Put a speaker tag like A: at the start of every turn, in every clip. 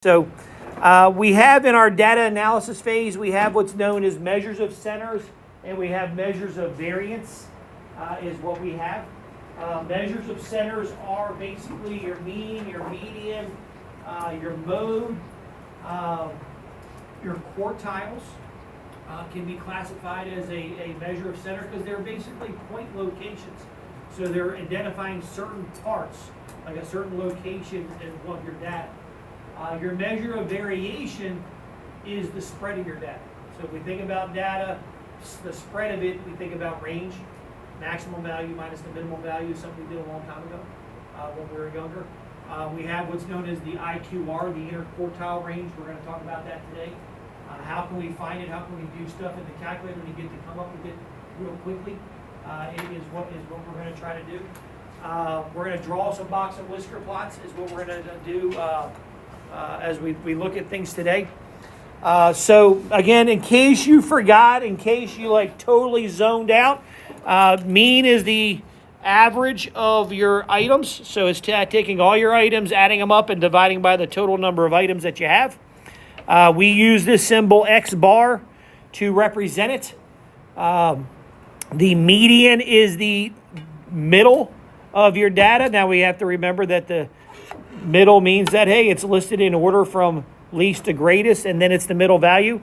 A: So we have in our data analysis phase, we have what's known as measures of centers, and we have measures of variance is what we have. Measures of centers are basically your mean, your median, your mode, your quartiles can be classified as a measure of center because they're basically point locations. So they're identifying certain parts, like a certain location in what your data. Your measure of variation is the spread of your data. So if we think about data, the spread of it, we think about range, maximum value minus the minimum value, something we did a long time ago when we were younger. We have what's known as the IQR, the interquartile range. We're going to talk about that today. How can we find it? How can we do stuff in the calculator to get to come up with it real quickly? It is what we're going to try to do. We're going to draw some box and whisker plots is what we're going to do as we look at things today. So again, in case you forgot, in case you like totally zoned out, mean is the average of your items. So it's taking all your items, adding them up, and dividing by the total number of items that you have. We use this symbol X bar to represent it. The median is the middle of your data. Now we have to remember that the middle means that, hey, it's listed in order from least to greatest, and then it's the middle value.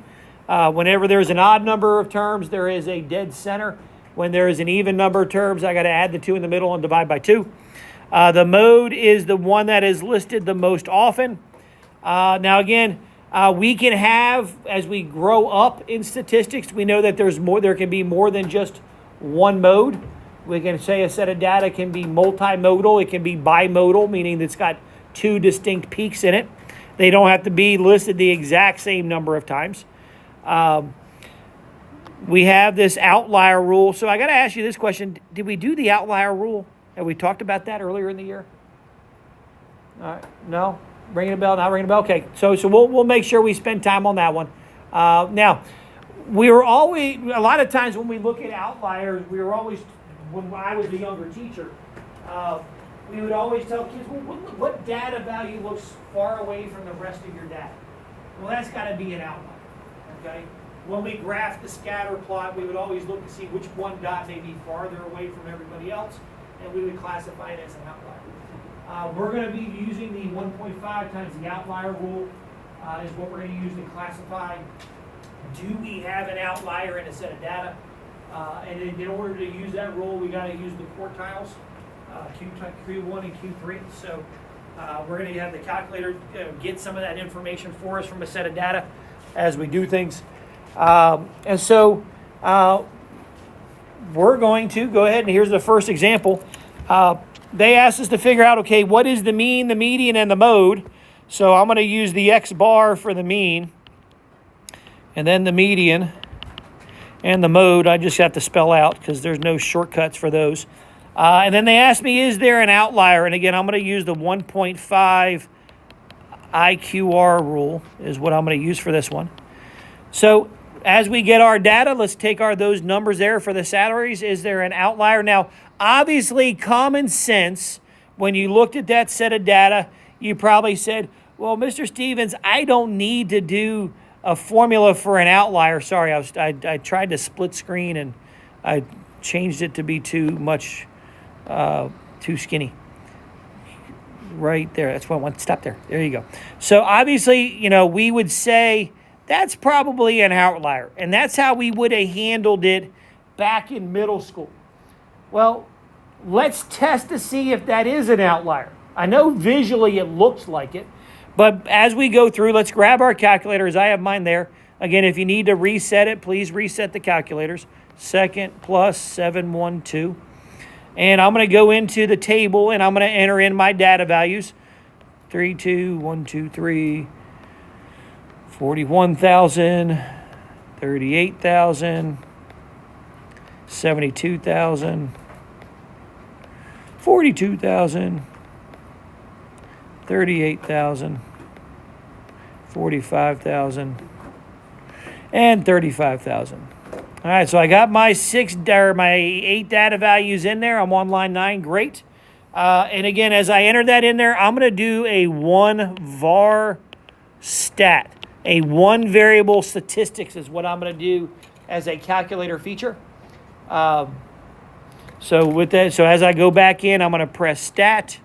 A: Whenever there's an odd number of terms, there is a dead center. When there is an even number of terms, I got to add the 2 in the middle and divide by 2. The mode is the one that is listed the most often. Now again, we can have, as we grow up in statistics, we know that there can be more than just one mode. We can say a set of data can be multimodal. It can be bimodal, meaning it's got 2 distinct peaks in it. They don't have to be listed the exact same number of times. We have this outlier rule. So I got to ask you this question. Did we do the outlier rule? Have we talked about that earlier in the year? All right. No? Ringing a bell? Not ringing a bell? Okay. So we'll make sure we spend time on that one. Now, we were always, a lot of times when we look at outliers, we were always, when I was a younger teacher, we would always tell kids, well, what data value looks far away from the rest of your data? Well, that's got to be an outlier, okay? When we graph the scatter plot, we would always look to see which one dot may be farther away from everybody else, and we would classify it as an outlier. We're going to be using the 1.5 times the outlier rule is what we're going to use to classify, do we have an outlier in a set of data? And in order to use that rule, we got to use the quartiles. Q1 and Q3. So we're going to have the calculator get some of that information for us from a set of data as we do things. And so we're going to go ahead and here's the first example. They asked us to figure out, okay, what is the mean, the median, and the mode? So I'm going to use the X bar for the mean, and then the median, and the mode I just have to spell out because there's no shortcuts for those. And then they asked me, is there an outlier? And again, I'm going to use the 1.5 IQR rule is what I'm going to use for this one. So as we get our data, let's take those numbers there for the salaries. Is there an outlier? Now, obviously, common sense, when you looked at that set of data, you probably said, well, Mr. Stevens, I don't need to do a formula for an outlier. Sorry, I tried to split screen and I changed it to be too much. Too skinny. Right there. That's what I want. Stop there. There you go. So obviously, we would say that's probably an outlier. And that's how we would have handled it back in middle school. Well, let's test to see if that is an outlier. I know visually it looks like it. But as we go through, let's grab our calculators. I have mine there. Again, if you need to reset it, please reset the calculators. Second plus 712. And I'm going to go into the table and I'm going to enter in my data values. 32,123, 41,000, 38,000, 72,000, 42,000, 38,000, 45,000, and 35,000. All right, so I got my 8 data values in there. I'm on line 9. Great. And again, as I enter that in there, I'm going to do a 1 var stat. A one variable statistics is what I'm going to do as a calculator feature. So with that, so as I go back in, I'm going to press stat,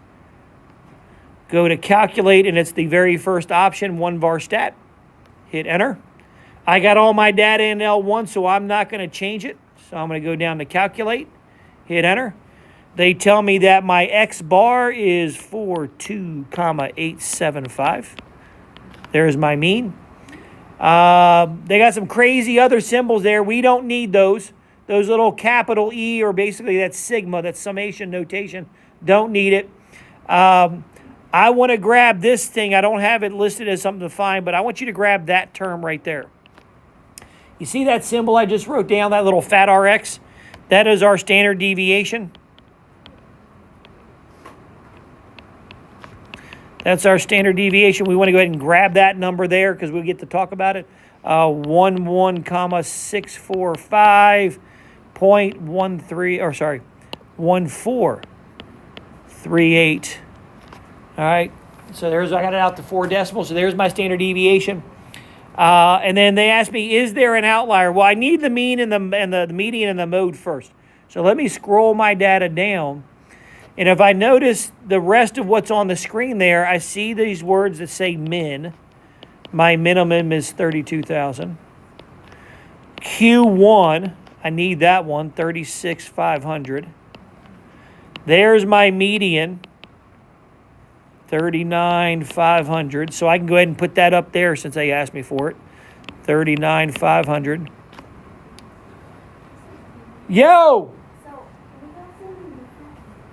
A: go to calculate, and it's the very first option, one var stat. Hit enter. I got all my data in L1, so I'm not going to change it. So I'm going to go down to calculate, hit enter. They tell me that my X bar is 42,875. There's my mean. They got some crazy other symbols there. We don't need those. Those little capital E, or basically that's sigma, that's summation notation. Don't need it. I want to grab this thing. I don't have it listed as something to find, but I want you to grab that term right there. You see that symbol I just wrote down, that little fat RX? That is our standard deviation. That's our standard deviation. We want to go ahead and grab that number there because we'll get to talk about it. 1438. All right. So I got it out to 4 decimals. So there's my standard deviation. And then they asked me, is there an outlier? Well, I need the mean and the median and the mode first. So let me scroll my data down. And if I notice the rest of what's on the screen there, I see these words that say min. My minimum is 32,000. Q1, I need that one, 36,500. There's my median, 39,500. So I can go ahead and put that up there since they asked me for it. 39,500. Yo!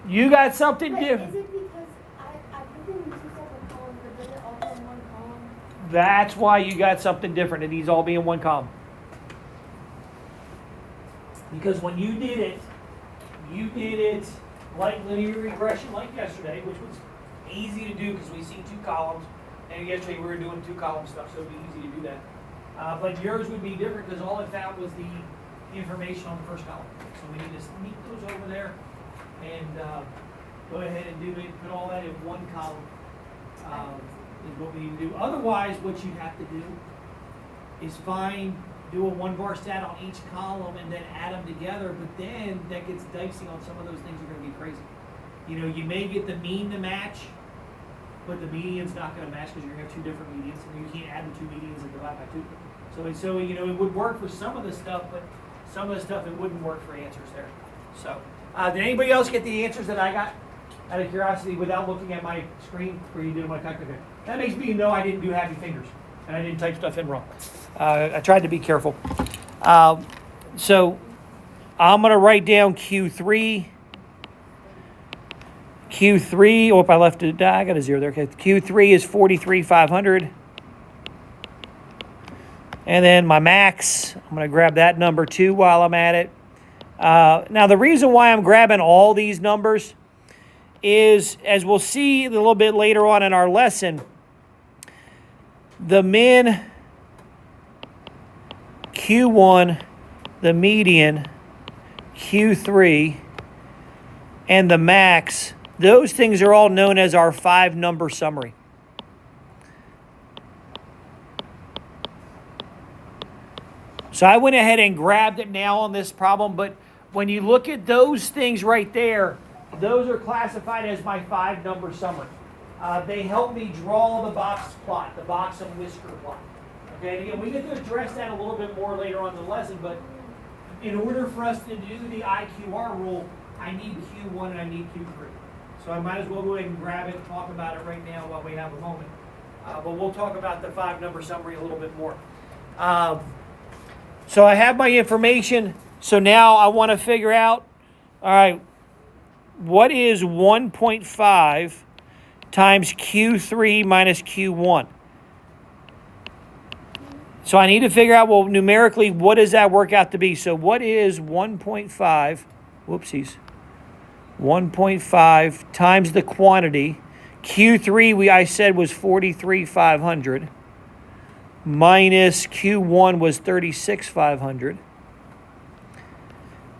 A: You got something different.
B: Is it because I put them in 2 separate columns, but did it all in 1 column?
A: That's why you got something different, and these all be in 1 column. Because when you did it like linear regression like yesterday, which was easy to do because we see 2 columns. And yesterday we were doing 2 column stuff, so it'd be easy to do that. But yours would be different because all it found was the information on the first column. So we need to sneak those over there and go ahead and do it, put all that in 1 column is what we need to do. Otherwise, what you have to do is do a 1 var stat on each column and then add them together, but then that gets dicey on some of those things are going to be crazy. You know, you may get the mean to match, but the median's not going to match because you're going to have 2 different medians, and you can't add the 2 medians and divide by 2. So you know, it would work for some of the stuff, but some of the stuff it wouldn't work for answers there. So, did anybody else get the answers that I got out of curiosity without looking at my screen where you did my calculator? That makes me know I didn't do happy fingers and I didn't type stuff in wrong. I tried to be careful. So I'm going to write down Q3. Oh, if I left it, I got a 0 there. Okay. Q3 is 43,500. And then my max, I'm going to grab that number too while I'm at it. Now, the reason why I'm grabbing all these numbers is, as we'll see a little bit later on in our lesson, the min, Q1, the median, Q3, and the max, those things are all known as our 5-number summary. So I went ahead and grabbed it now on this problem, but when you look at those things right there, those are classified as my 5-number summary. They help me draw the box plot, the box and whisker plot. Okay, and again, we get to address that a little bit more later on in the lesson, but in order for us to do the IQR rule, I need Q1 and I need Q3. So I might as well go ahead and grab it and talk about it right now while we have a moment. But we'll talk about the 5-number summary a little bit more. So I have my information. So now I want to figure out, all right, what is 1.5 times Q3 minus Q1? So I need to figure out, well, numerically, what does that work out to be? So what is 1.5, whoopsies, 1.5 times the quantity. Q3, I said, was 43,500. Minus Q1 was 36,500.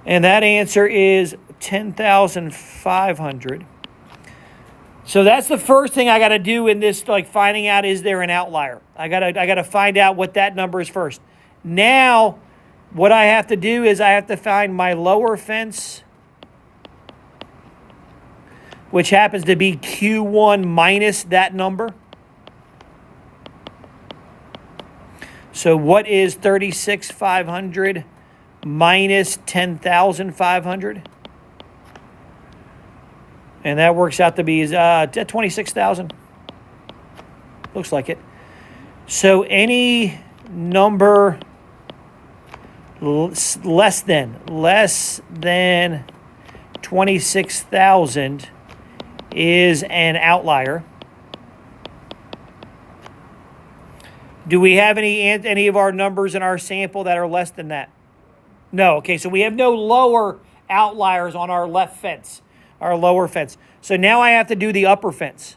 A: And that answer is 10,500. So that's the first thing I got to do in this, like finding out, is there an outlier? I gotta find out what that number is first. Now, what I have to do is I have to find my lower fence, which happens to be Q1 minus that number. So what is 36,500 minus 10,500? And that works out to be 26,000. Looks like it. So any number less than 26,000 is an outlier. Do we have any of our numbers in our sample that are less than that? No. Okay, so we have no lower outliers on our left fence, our lower fence. So now I have to do the upper fence.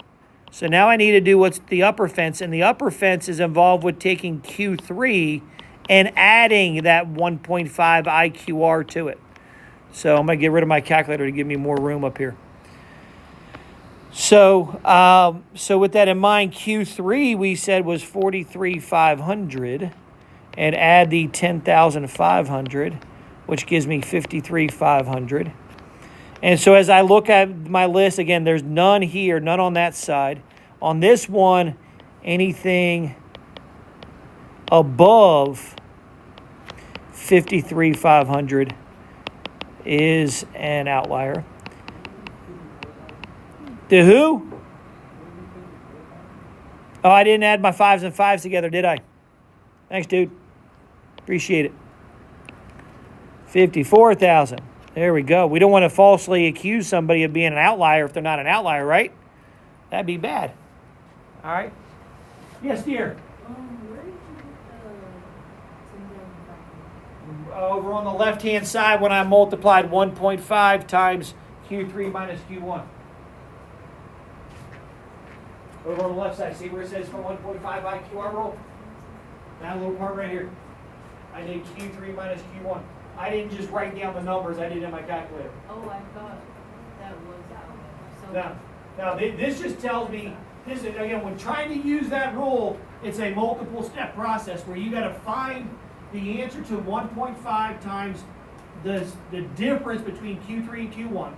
A: So now I need to do what's the upper fence, and the upper fence is involved with taking Q3 and adding that 1.5 IQR to it. So I'm going to get rid of my calculator to give me more room up here. So with that in mind, Q3 we said was 43,500, and add the 10,500, which gives me 53,500. And so as I look at my list, again, there's none here, none on that side. On this one, anything above 53,500 is an outlier. The who? Oh, I didn't add my 5s and 5s together, did I? Thanks, dude. Appreciate it. 54,000. There we go. We don't want to falsely accuse somebody of being an outlier if they're not an outlier, right? That'd be bad. All right. Yes, dear.
B: Where did you get the
A: Over on the left-hand side when I multiplied 1.5 times Q3 minus Q1. Over on the left side, see where it says for 1.5 IQR rule? That little part right here. I did Q3 minus Q1. I didn't just write down the numbers, I did it in my calculator.
B: Oh, I thought that was out. So
A: Now, this just tells me, this is, again, when trying to use that rule, it's a multiple step process where you got to find the answer to 1.5 times the difference between Q3 and Q1,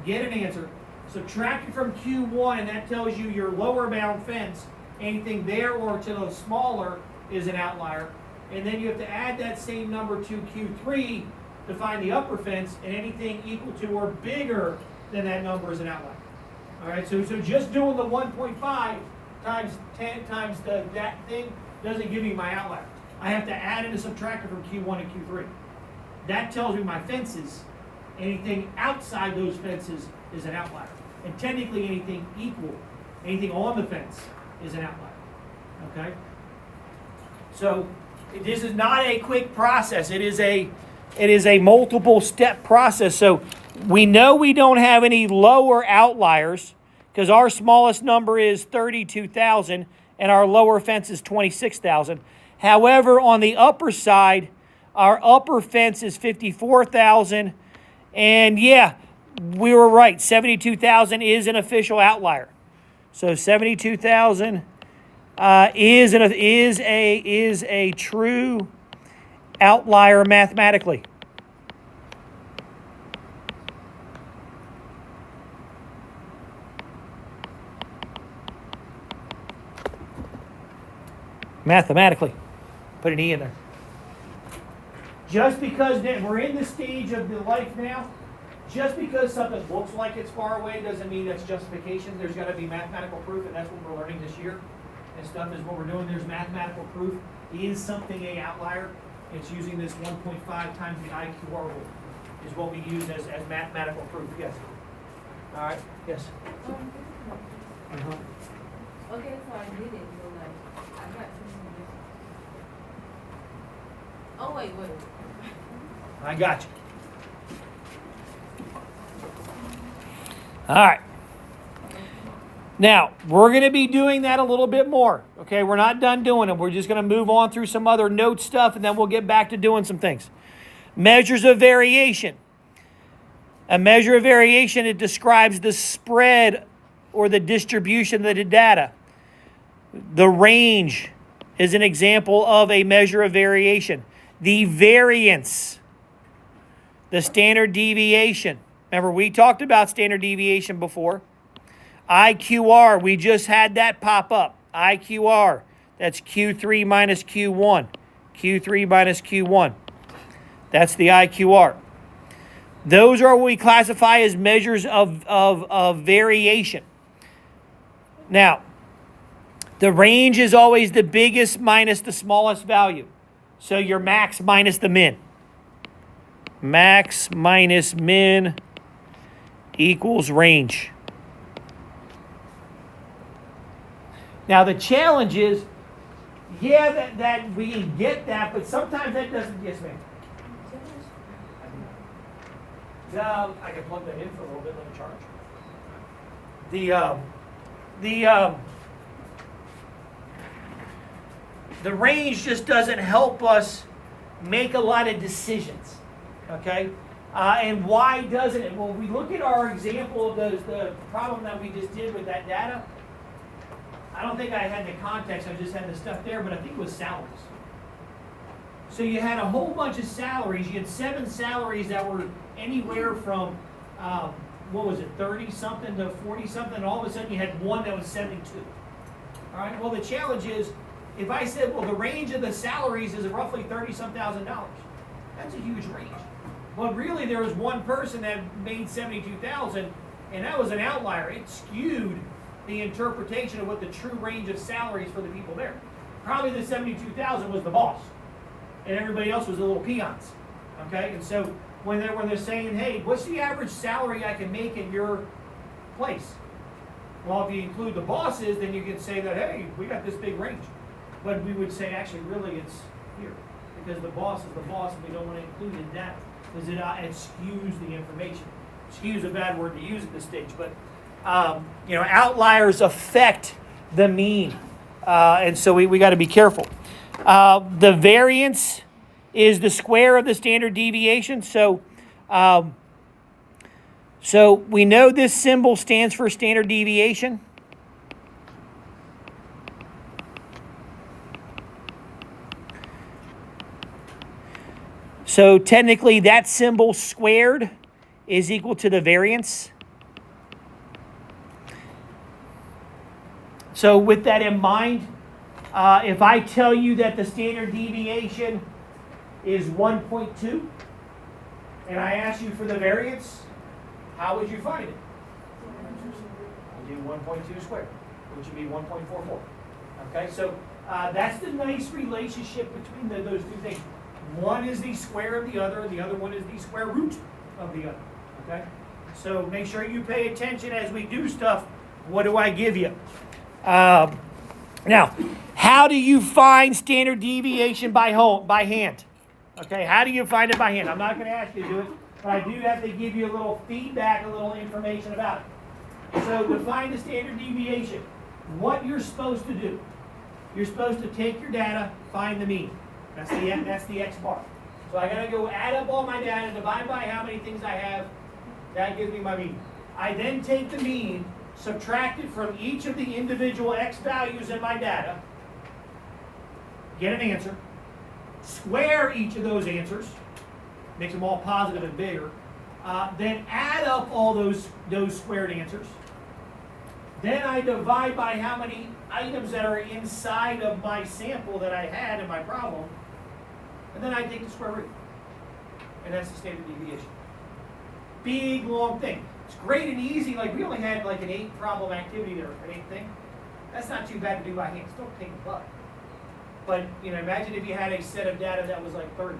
A: get an answer, subtract it from Q1, and that tells you your lower bound fence, anything there or to the smaller is an outlier. And then you have to add that same number to Q3 to find the upper fence, and anything equal to or bigger than that number is an outlier. All right, so just doing the 1.5 times 10 times that thing doesn't give me my outlier. I have to add in a subtractor from Q1 and Q3. That tells me my fences. Anything outside those fences is an outlier. And technically anything equal, anything on the fence is an outlier. Okay? So this is not a quick process. It is a multiple step process. So we know we don't have any lower outliers because our smallest number is 32,000 and our lower fence is 26,000. However, on the upper side, our upper fence is 54,000. And yeah, we were right. 72,000 is an official outlier. So 72,000 is a true outlier mathematically. Mathematically. Put an E in there. Just because we're in the stage of the life now, just because something looks like it's far away doesn't mean that's justification. There's got to be mathematical proof, and that's what we're learning this year. And stuff is what we're doing. There's mathematical proof. Is something an outlier? It's using this 1.5 times the IQR rule is what we use as mathematical proof. Yes. All right. Yes. Uh-huh.
B: okay, so I did it, but like I got something different. Oh wait.
A: I got you. All right. Now, we're going to be doing that a little bit more. Okay, we're not done doing it. We're just going to move on through some other note stuff, and then we'll get back to doing some things. Measures of variation. A measure of variation, it describes the spread or the distribution of the data. The range is an example of a measure of variation. The variance, the standard deviation. Remember, we talked about standard deviation before. IQR, we just had that pop up. IQR, that's Q3 minus Q1. Q3 minus Q1. That's the IQR. Those are what we classify as measures of variation. Now, the range is always the biggest minus the smallest value. So your max minus the min. Max minus min equals range. Now the challenge is, yeah, that we can get that, but sometimes that doesn't. Yes, ma'am. I can plug that in for a little bit. Let me charge. The range just doesn't help us make a lot of decisions, okay? And why doesn't it? Well, we look at our example of the problem that we just did with that data. I don't think I had the context, I just had the stuff there, but I think it was salaries. So you had a whole bunch of salaries. You had 7 salaries that were anywhere from, 30-something to 40-something, and all of a sudden you had one that was 72. All right, well, the challenge is, if I said, well, the range of the salaries is roughly $30-some thousand, that's a huge range. But really, there was one person that made 72,000, and that was an outlier. It skewed the interpretation of what the true range of salaries for the people there. Probably the 72,000 was the boss, and everybody else was the little peons. Okay, and so when they're saying, hey, what's the average salary I can make in your place? Well, if you include the bosses, then you can say that, hey, we got this big range. But we would say, actually, really, it's here. Because the boss is the boss, and we don't want to include it in that. Because it skews the information. Skew is a bad word to use at this stage. But, outliers affect the mean. And so we got to be careful. The variance is the square of the standard deviation. So we know this symbol stands for standard deviation. So technically that symbol squared is equal to the variance. So with that in mind, if I tell you that the standard deviation is 1.2, and I ask you for the variance, how would you find it? You do 1.2 squared, which would be 1.44. Okay, so that's the nice relationship between those two things. One is the square of the other, and the other one is the square root of the other. Okay, so make sure you pay attention as we do stuff. What do I give you? Now, how do you find standard deviation by hand? Okay, how do you find it by hand? I'm not going to ask you to do it, but I do have to give you a little feedback, a little information about it. So to find the standard deviation, what you're supposed to do, you're supposed to take your data, find the mean. That's the X bar. So I got to go add up all my data, divide by how many things I have. That gives me my mean. I then take the mean, subtract it from each of the individual X values in my data, get an answer, square each of those answers, makes them all positive and bigger, then add up all those squared answers. Then I divide by how many items that are inside of my sample that I had in my problem, and then I take the square root. And that's the standard deviation. Big, long thing. It's great and easy. Like, we only had like an 8 problem activity there, an 8 thing. That's not too bad to do by hand. It's still take a buck. But, imagine if you had a set of data that was like 30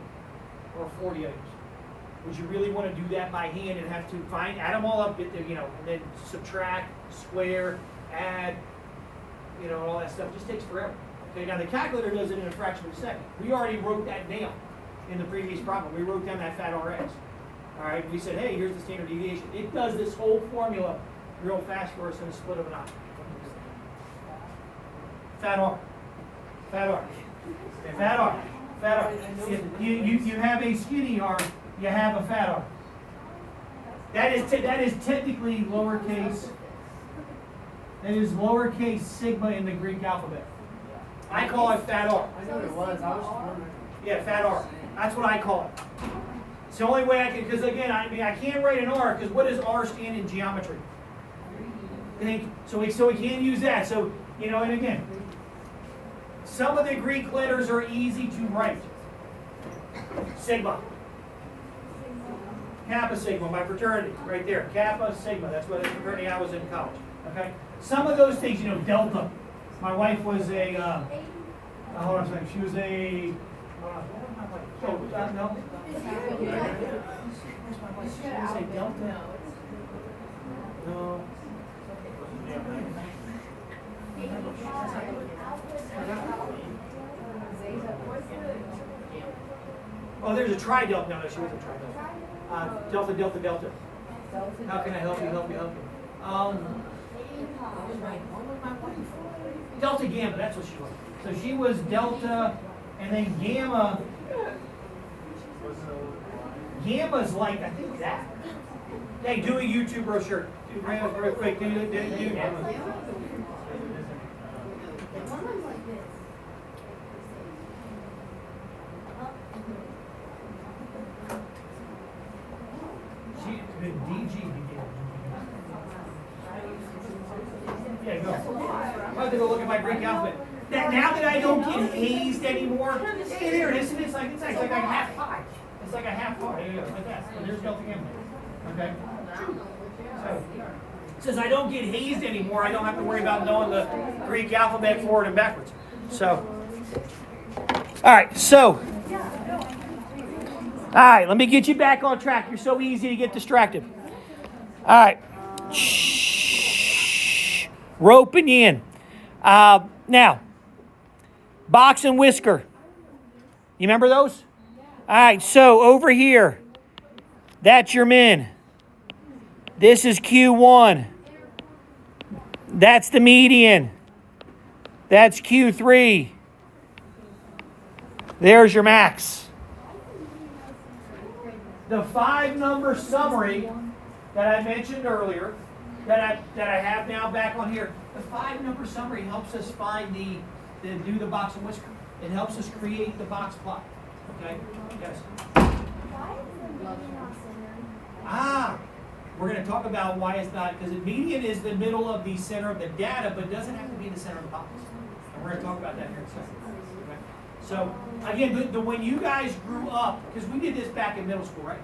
A: or 40 items. Would you really want to do that by hand and have to add them all up, and then subtract, square, add, all that stuff? It just takes forever. Okay, now the calculator does it in a fraction of a second. We already wrote that down in the previous problem. We wrote down that fat RX. All right, we said, hey, here's the standard deviation. It does this whole formula real fast for us in a split of an eye. Fat R. Fat R. Fat R. Fat R. You have a skinny R, you have a fat R. That is technically lowercase That is lowercase sigma in the Greek alphabet. I call it fat R.
C: I knew what it was. I was just wondering.
A: Yeah, fat R. That's what I call it. It's the only way I can, because again, I can't write an R, because what does R stand in geometry? So we can't use that. So, and again, some of the Greek letters are easy to write. Sigma. Kappa Sigma, my fraternity, right there. Kappa Sigma, that's what the fraternity I was in college. Okay? Some of those things, Delta. My wife was a, hold on a second, she was a, no. She was a Delta. No. Oh, there's a tri-delta. No, she wasn't tri-delta. Delta, delta, delta. How can I help you? Delta gamma, that's what she was. So she was delta, and then gamma. Gamma's like, I think that. Hey, do a YouTube brochure. Real quick, do gamma. The DG began. Yeah, go. I'm about to go look at my Greek alphabet. Now that I don't get hazed anymore, hey, there it is. It's like a half pi. It's like a half pi. Yeah, like that. So there's delta gamma. Okay. So since I don't get hazed anymore, I don't have to worry about knowing the Greek alphabet forward and backwards. So, all right. So. All right, let me get you back on track. You're so easy to get distracted. All right. Shh. Roping you in. Now, box and whisker. You remember those? All right, so over here, that's your min. This is Q1. That's the median. That's Q3. There's your max. The 5-number summary that I mentioned earlier, that I have now back on here, the 5-number summary helps us find do the box and whisker. It helps us create the box plot. Okay? Yes. We're going to talk about why it's not, because the median is the middle of the center of the data, but doesn't have to be the center of the box. And we're going to talk about that here in a second. Okay? So, again, when you guys grew up, because we did this back in middle school, right?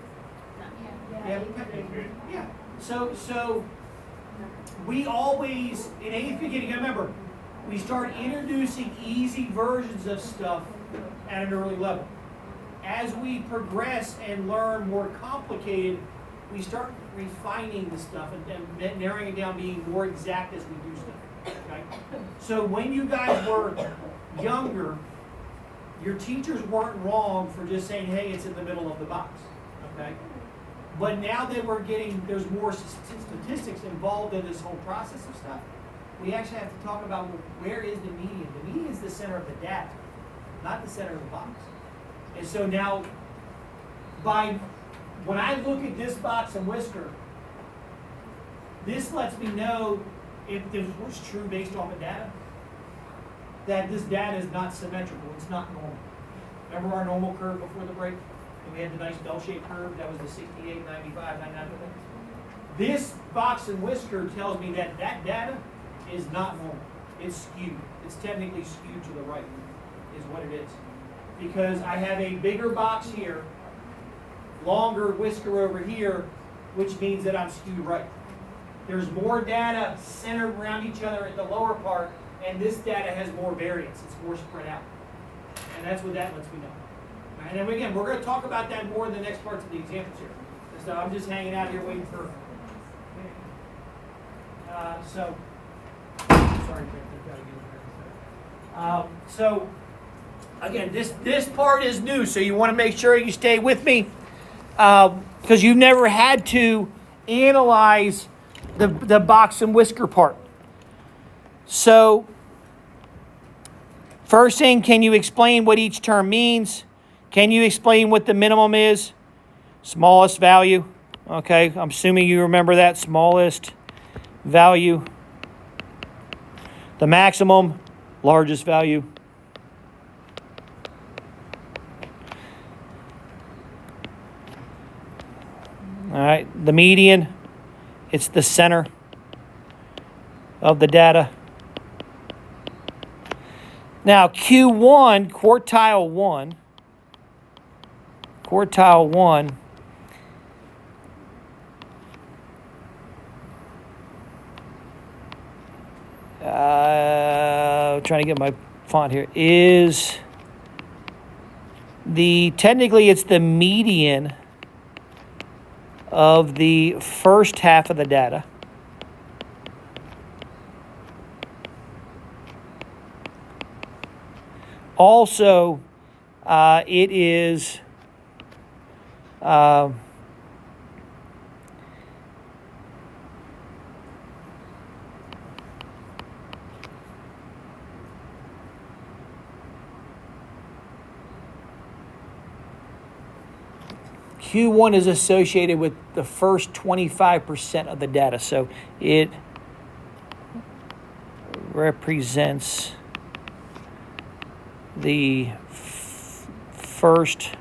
A: Yeah. So we always, in eighth beginning, remember, we start introducing easy versions of stuff at an early level. As we progress and learn more complicated, we start refining the stuff and narrowing it down, being more exact as we do stuff. Okay? So when you guys were younger, your teachers weren't wrong for just saying, hey, it's in the middle of the box. Okay? But now that there's more statistics involved in this whole process of stuff, we actually have to talk about, well, where is the median? The median is the center of the data, not the center of the box. And so now, when I look at this box and whisker, this lets me know if this was true based on the data, that this data is not symmetrical, it's not normal. Remember our normal curve before the break? And we had the nice bell-shaped curve, that was the 68, 95, 99. This box and whisker tells me that data is not normal. It's skewed. It's technically skewed to the right, is what it is. Because I have a bigger box here, longer whisker over here, which means that I'm skewed right. There's more data centered around each other at the lower part, and this data has more variance. It's more spread out. And that's what that lets me know. And then again, we're going to talk about that more in the next parts of the examples here. So I'm just hanging out here waiting for... So again, this part is new, so you want to make sure you stay with me, because you've never had to analyze the box and whisker part. So first thing, can you explain what each term means? Can you explain what the minimum is? Smallest value. Okay, I'm assuming you remember that. Smallest value. The maximum, largest value. All right, the median, it's the center of the data. Now, Q1, quartile 1, trying to get my font here, is technically it's the median of the first half of the data. Also, it is Q1 is associated with the first 25% of the data. So it represents the first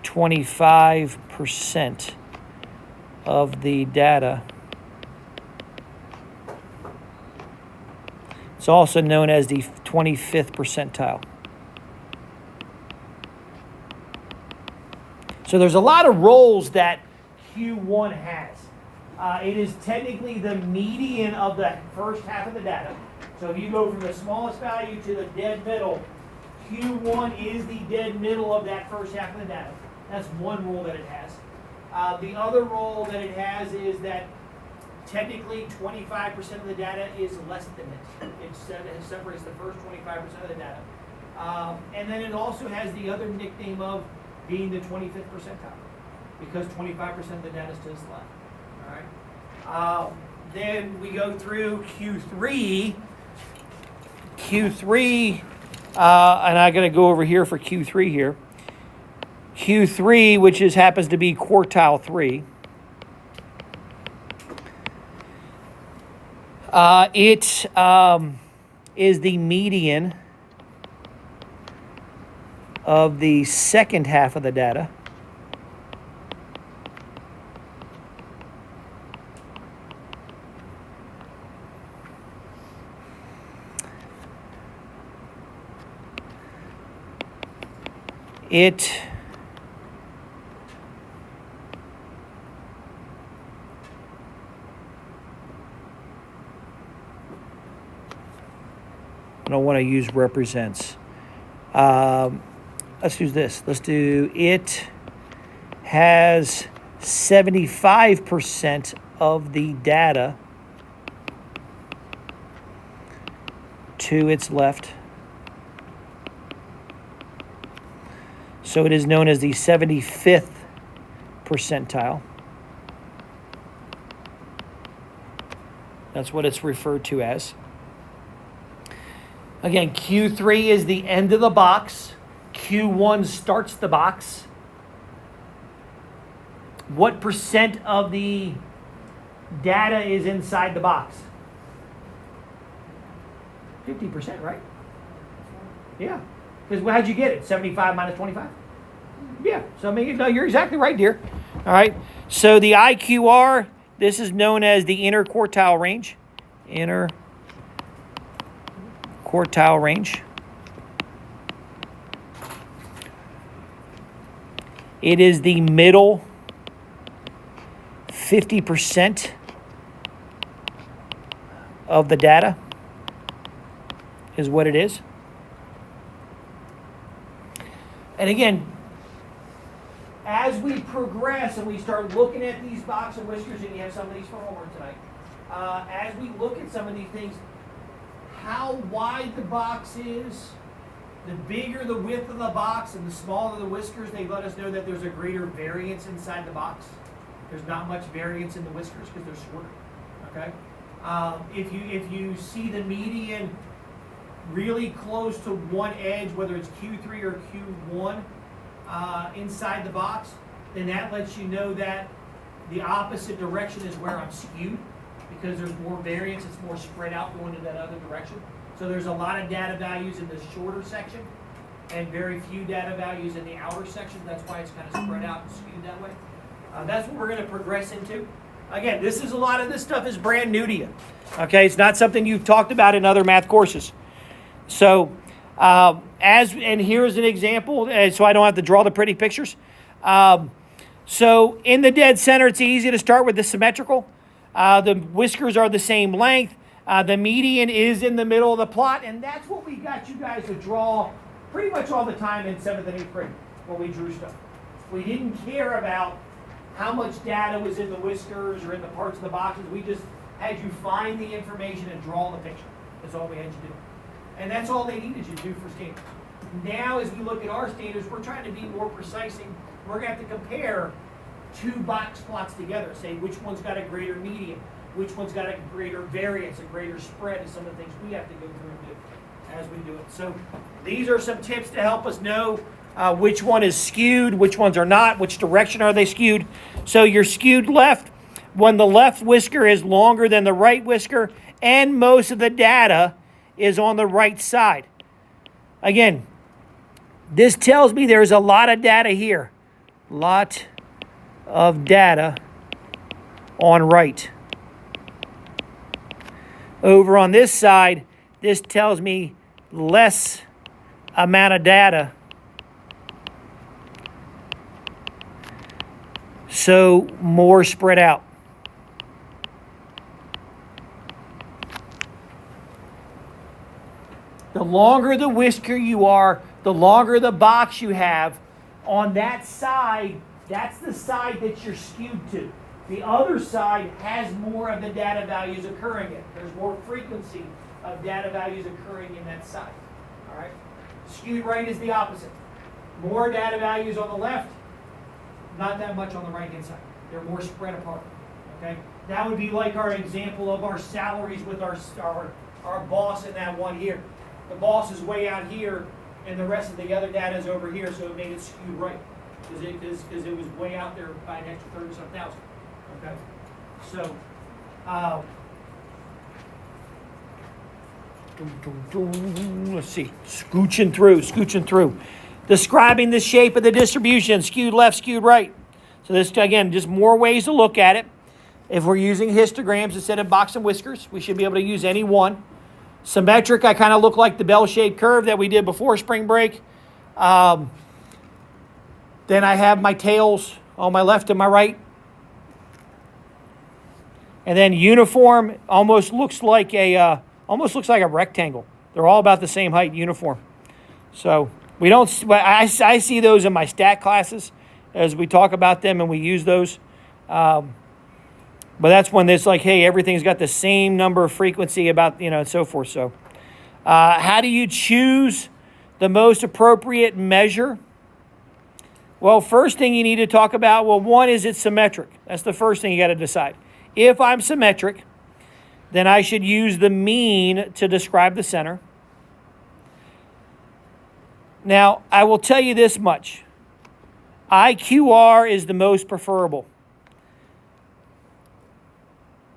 A: 25% of the data. It's also known as the 25th percentile. So there's a lot of roles that Q1 has. It is technically the median of the first half of the data. So if you go from the smallest value to the dead middle, Q1 is the dead middle of that first half of the data. That's one rule that it has. The other role that it has is that technically 25% of the data is less than it. It separates the first 25% of the data. And then it also has the other nickname of being the 25th percentile, because 25% of the data is to its left. All right. Then we go through Q3. And I'm going to go over here for Q3 here. Q3, which happens to be quartile 3. It is the median of the second half of the data. It I don't want to use represents. Let's do this. Let's do it has 75% of the data to its left. So it is known as the 75th percentile. That's what it's referred to as. Again, Q3 is the end of the box. Q1 starts the box. What percent of the data is inside the box? 50%, right? Yeah. Because how'd you get it? 75 minus 25? Yeah. So, I mean, no, you're exactly right, dear. All right. So, the IQR, this is known as the inner quartile range. Inner quartile range. It is the middle 50% of the data is what it is. And again, as we progress and we start looking at these box of whiskers, and you have some of these for homework tonight, as we look at some of these things, how wide the box is, the bigger the width of the box and the smaller the whiskers, they let us know that there's a greater variance inside the box. There's not much variance in the whiskers because they're shorter. Okay. If you see the median really close to one edge, whether it's Q3 or Q1 inside the box, then that lets you know that the opposite direction is where I'm skewed. because there's more variance, it's more spread out going in that other direction. So there's a lot of data values in the shorter section and very few data values in the outer section. That's why it's kind of spread out and skewed that way. That's what we're going to progress into. Again, a lot of this stuff is brand new to you. Okay, it's not something you've talked about in other math courses. So, and here's an example, so I don't have to draw the pretty pictures. So in the dead center, it's easy to start with the symmetrical. The whiskers are the same length. The median is in the middle of the plot, and that's what we got you guys to draw pretty much all the time in 7th and 8th grade when we drew stuff. We didn't care about how much data was in the whiskers or in the parts of the boxes. We just had you find the information and draw the picture. That's all we had you do. And that's all they needed you to do for standards. Now, as we look at our standards, we're trying to be more precise, and we're going to have to compare two box plots together. Say which one's got a greater median, which one's got a greater variance, a greater spread, is some of the things we have to go through and do as we do it. So these are some tips to help us know which one is skewed, which ones are not, which direction are they skewed. So you're skewed left when the left whisker is longer than the right whisker, and most of the data is on the right side. Again, this tells me there's a lot of data here. Lot of data on right. Over on this side, this tells me less amount of data. So more spread out. The longer the whisker you are, the longer the box you have. On that side, that's the side that you're skewed to. The other side has more of the data values occurring in. There's more frequency of data values occurring in that side. All right? Skewed right is the opposite. More data values on the left, not that much on the right-hand side. They're more spread apart. Okay? That would be like our example of our salaries with our boss in that one here. The boss is way out here, and the rest of the other data is over here, so it made it skew right. Because it was way out there by an extra 30-some thousand. Okay? So, let's see. Scooching through. Describing the shape of the distribution, skewed left, skewed right. So this, again, just more ways to look at it. If we're using histograms instead of box and whiskers, we should be able to use any one. Symmetric, I kind of look like the bell-shaped curve that we did before spring break. Then I have my tails on my left and my right. And then uniform almost looks like a rectangle. They're all about the same height, uniform. So we don't. I see those in my stat classes as we talk about them and we use those. But that's when it's like, hey, everything's got the same number of frequency about, and so forth. So how do you choose the most appropriate measure? Well, first thing you need to talk about, one is it's symmetric. That's the first thing you got to decide. If I'm symmetric, then I should use the mean to describe the center. Now, I will tell you this much. IQR is the most preferable.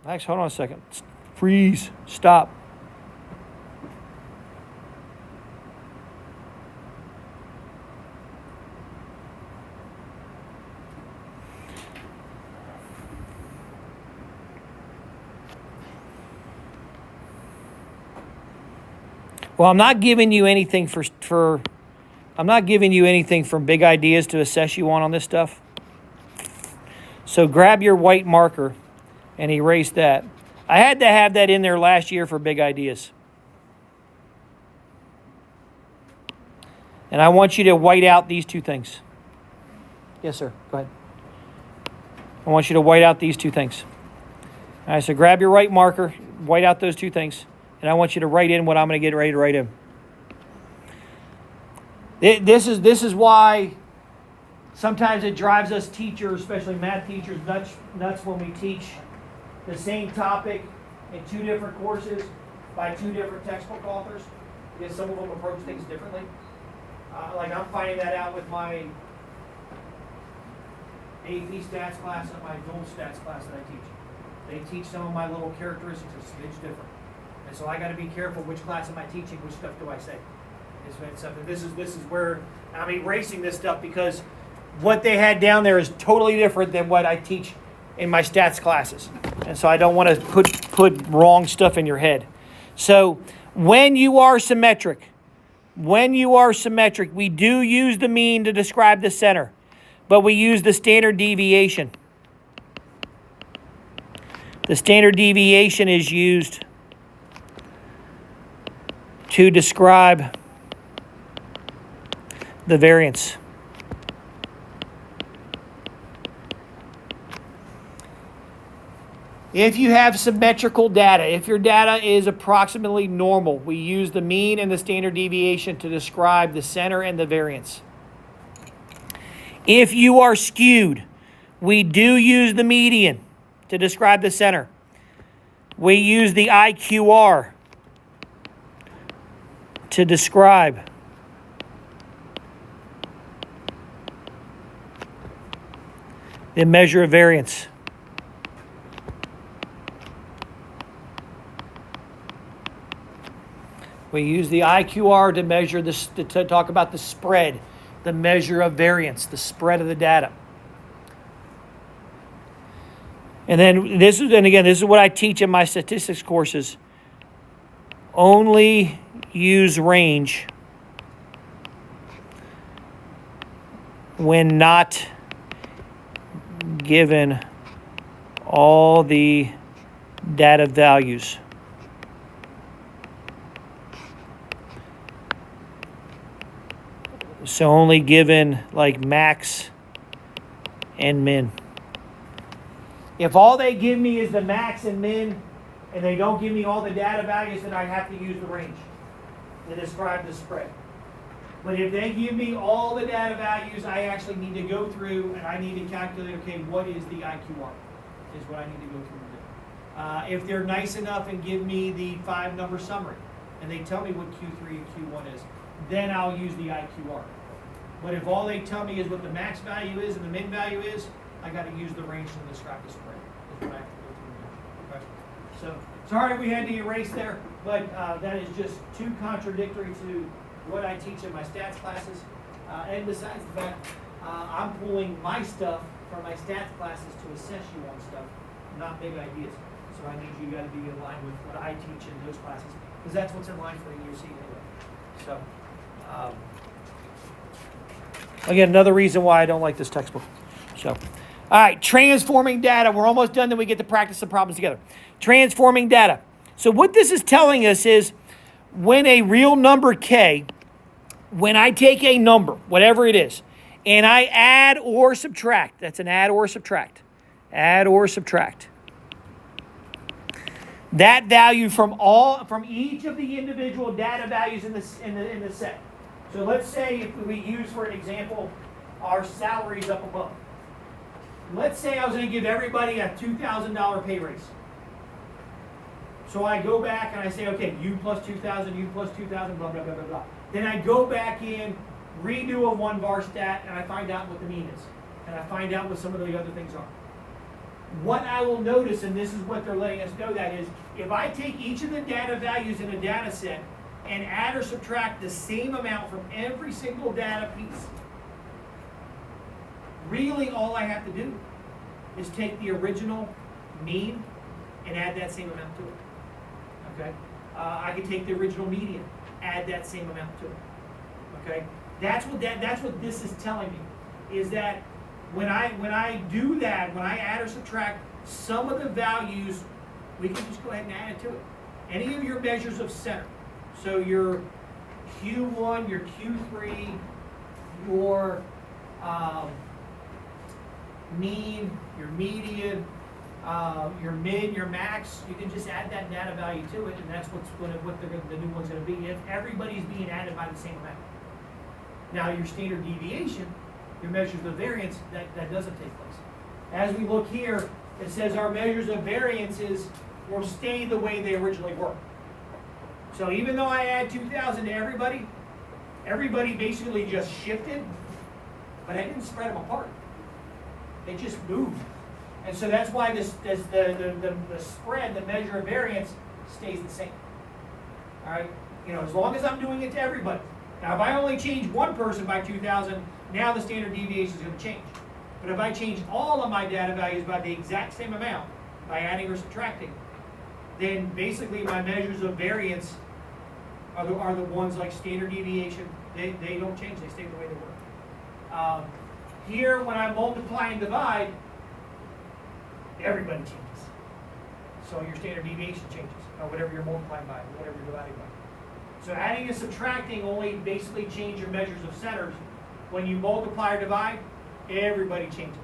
A: Actually, hold on a second. Freeze. Stop. Well, I'm not giving you anything I'm not giving you anything from Big Ideas to assess you on this stuff. So grab your white marker and erase that. I had to have that in there last year for Big Ideas. And I want you to white out these two things. Yes, sir. Go ahead. I want you to white out these two things. All right, so grab your right marker, white out those two things, and I want you to write in what I'm going to get ready to write in. This is why sometimes it drives us teachers, especially math teachers, nuts when we teach the same topic in two different courses by two different textbook authors, because some of them approach things differently. Like I'm finding that out with my AP stats class and my dual stats class that I teach. They teach some of my little characteristics a smidge different. And so I got to be careful which class am I teaching, which stuff do I say. This is where I'm erasing this stuff because what they had down there is totally different than what I teach in my stats classes. And so I don't want to put wrong stuff in your head. So when you are symmetric, we do use the mean to describe the center, but we use the standard deviation. The standard deviation is used to describe the variance. If you have symmetrical data, if your data is approximately normal, we use the mean and the standard deviation to describe the center and the variance. If you are skewed, we do use the median to describe the center. We use the IQR to describe the measure of variance. We use the IQR to measure this, to talk about the spread, the measure of variance, the spread of the data. And then this is what I teach in my statistics courses. Only use range when not given all the data values. So only given like max and min. If all they give me is the max and min, and they don't give me all the data values, then I have to use the range to describe the spread. But if they give me all the data values, I actually need to go through and I need to calculate, okay, what is the IQR? Is what I need to go through and do. If they're nice enough and give me the 5-number summary, and they tell me what Q3 and Q1 is, then I'll use the IQR. But if all they tell me is what the max value is and the min value is, I got to use the range to describe the spread. Is what I have to go through and do. Okay. So sorry we had to erase there, but that is just too contradictory to what I teach in my stats classes. And besides the fact, I'm pulling my stuff from my stats classes to assess you on stuff, not big ideas. So I need you guys to be in line with what I teach in those classes, because that's what's in line for the EUC anyway. So, again, another reason why I don't like this textbook. So, all right, transforming data. We're almost done, then we get to practice some problems together. Transforming data. So what this is telling us is when a real number k, when I take a number, whatever it is, and I add or subtract, that's an add or subtract, that value from each of the individual data values in the set. So let's say if we use, for an example, our salaries up above. Let's say I was going to give everybody a $2,000 pay raise. So I go back and I say, okay, you plus 2,000, you plus 2,000, blah, blah, blah, blah, blah. Then I go back in, redo a 1-bar stat, and I find out what the mean is. And I find out what some of the other things are. What I will notice, and this is what they're letting us know that is, if I take each of the data values in a data set and add or subtract the same amount from every single data piece, really all I have to do is take the original mean and add that same amount to it. Okay? I can take the original median, add that same amount to it. Okay? That's what this is telling me, is that when I do that, when I add or subtract some of the values, we can just go ahead and add it to it. Any of your measures of center, so your Q1, your Q3, your mean, your median, your min, your max, you can just add that data value to it, and that's what the new one's going to be if everybody's being added by the same amount. Now your standard deviation, your measures of variance, that doesn't take place. As we look here, it says our measures of variances will stay the way they originally were. So even though I add 2,000 to everybody basically just shifted, but I didn't spread them apart. They just moved. And so that's why the spread, the measure of variance, stays the same. All right? As long as I'm doing it to everybody. Now, if I only change one person by 2,000, now the standard deviation is going to change. But if I change all of my data values by the exact same amount, by adding or subtracting, then basically my measures of variance are the ones like standard deviation. They don't change. They stay the way they were. Here, when I multiply and divide, everybody changes. So your standard deviation changes, or whatever you're multiplying by, whatever you're dividing by. So adding and subtracting only basically change your measures of centers. When you multiply or divide, everybody changes.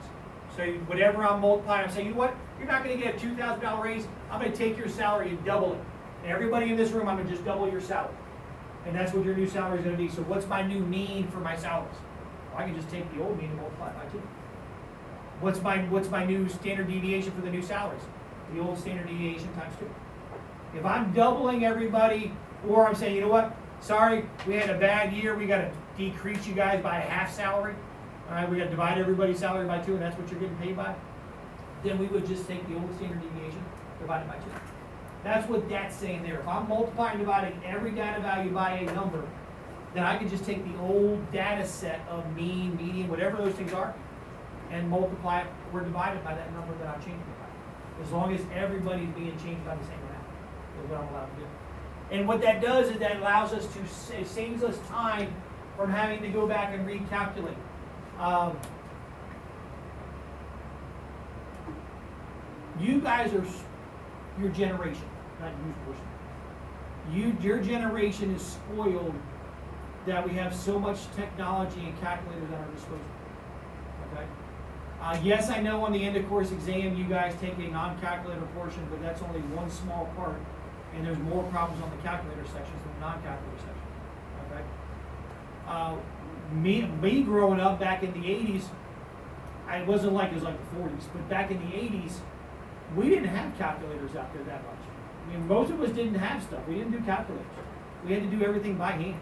A: So whatever I'm multiplying, I'm saying, you know what? You're not going to get a $2,000 raise. I'm going to take your salary and double it. And everybody in this room, I'm going to just double your salary. And that's what your new salary is going to be. So what's my new mean for my salaries? Well, I can just take the old mean and multiply it by 2. What's my new standard deviation for the new salaries? The old standard deviation times 2. If I'm doubling everybody, or I'm saying, you know what? Sorry, we had a bad year. We got to decrease you guys by a half salary. All right, we got to divide everybody's salary by 2, and that's what you're getting paid by. Then we would just take the old standard deviation divided by 2. That's what that's saying there. If I'm multiplying and dividing every data value by a number, then I can just take the old data set of mean, median, whatever those things are, and multiply it or divide it by that number that I'm changing it by. As long as everybody's being changed by the same amount is what I'm allowed to do. And what that does is that allows us to, it saves us time from having to go back and recalculate. You guys are your generation, not you personally. Your generation is spoiled that we have so much technology and calculators at our disposal. Okay. Yes, I know on the end of course exam you guys take a non-calculator portion, but that's only one small part, and there's more problems on the calculator sections than the non-calculator section. Okay. Me growing up back in the 80s, it wasn't like it was like the 40s, but back in the 80s, we didn't have calculators out there that much. I mean, most of us didn't have stuff. We didn't do calculators. We had to do everything by hand.